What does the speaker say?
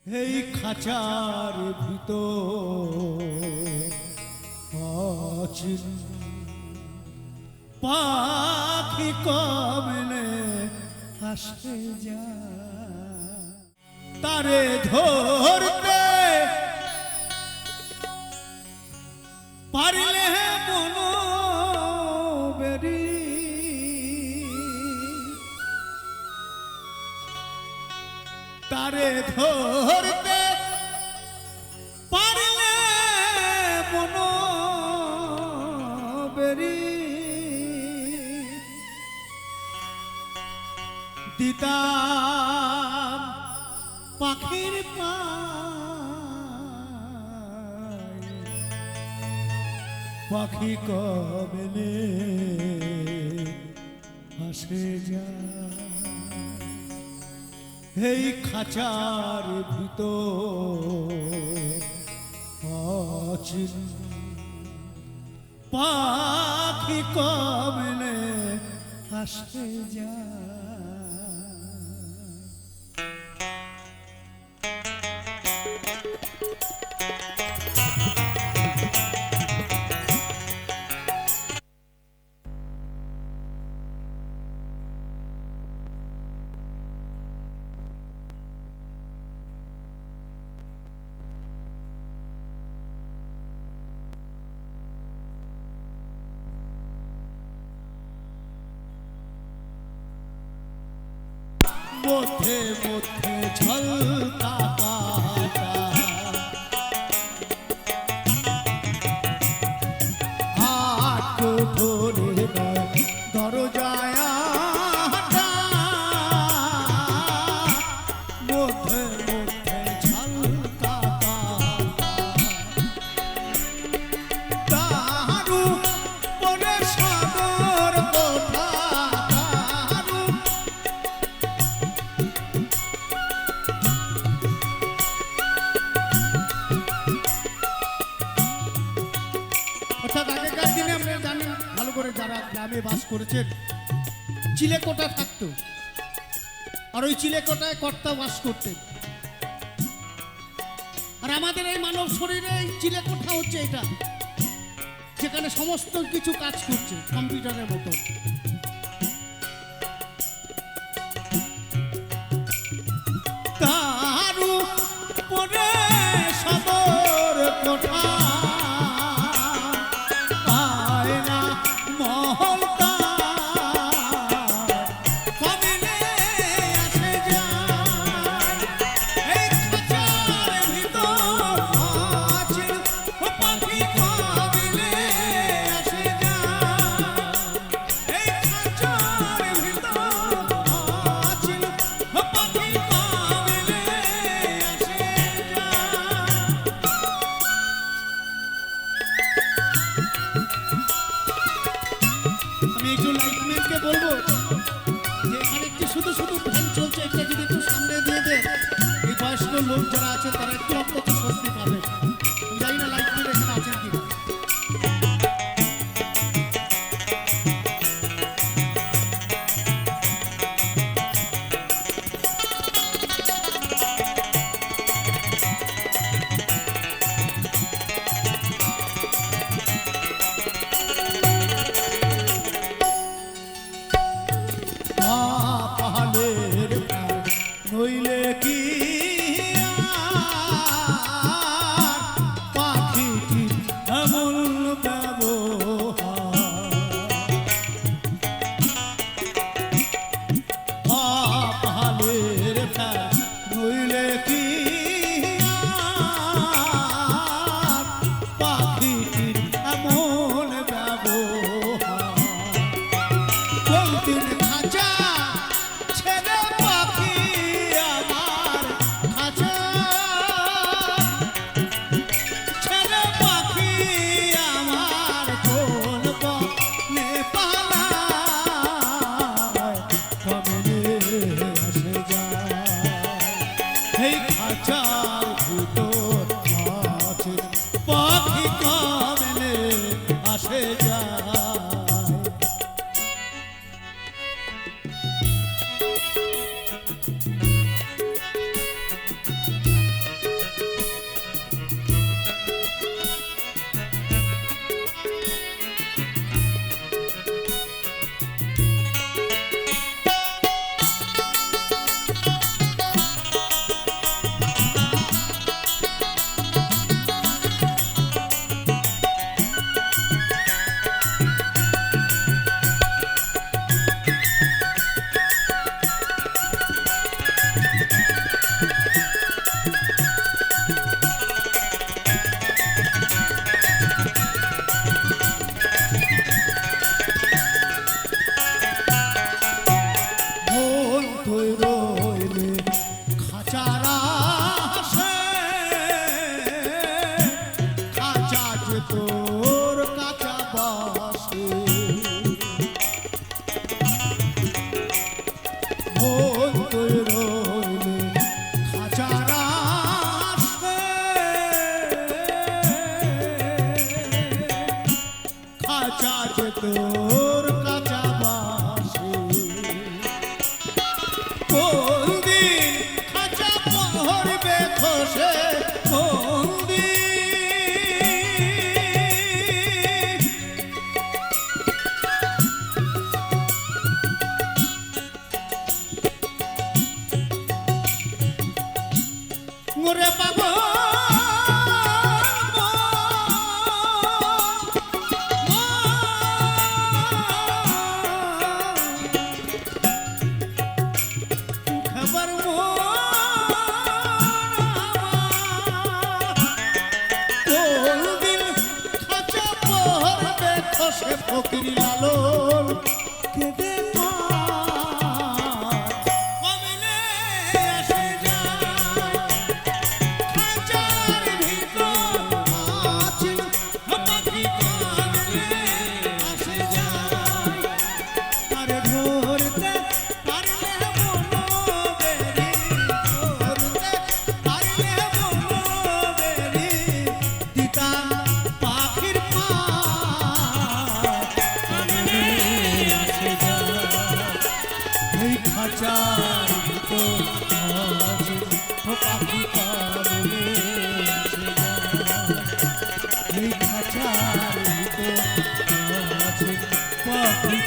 এই খাঁচার ভিতর অচিন পাখি কমলে আসে যায় তারে ধরতে পারলে মনো বেরি তারে ধরতে পারলে মনো বেরি দিতাম পাখির পাখি কমলে আসে যায় এই খাঁচার ভিতর অচিন পাখি কমলে আসে যায় মধ্যে মধ্যে ঝলকা কাটা হাত ধরে দরজায় মধ্যে মধ্যে ঝলকা দারু পরে সাগর কোঠা আগেকার দিনে আমরা জানি ভালো করে যারা গ্রামে বাস করেছেন চিলেকোঠা থাকতো আর ওই চিলেকোঠায় কর্তা বাস করতেন আর আমাদের এই মানব শরীরে এই চিলেকোঠা হচ্ছে এটা যেখানে সমস্ত কিছু কাজ করছে কম্পিউটারের মতো তার উপরে সদর কোঠা আমি একটু লাইটম্যানকে বলবো যে এখানে একটি শুধু শুধু ফ্যান চলছে এটা যদি একটু সামনে দিয়ে দেয় এই বয়স্ক লোক যারা আছে তারা একটু অন্তত স্বস্তি পাবে আমি জানি না লাইটম্যান এখানে আছেন কিনা নইলে কি পাখিটি এমন ব্যবহারের নইলে কি পাখিটির এমন ব্যবহার কোনদিন খাঁচা ছেড়ে পাখি এই খাঁচার ভিতর পাখি কমলে আসে যায় বসে বন্দি ওরে বাবা খবর কোন দিন খাঁচা পড়বে খসে ফকির লালন কেঁদে মা কমলে আসে যায় খাঁচার ভিতর আছে পাখি কমলে আসে যায় আরে ধরতে পারলে মনোবেরি ধরতে পারলে মনোবেরি দিতাম পাখির পা কমলে আসে যায় এই খাঁচার ভিতর আছে পাখি কমলে আসে যায় এই খাঁচার ভিতর আছে পাখি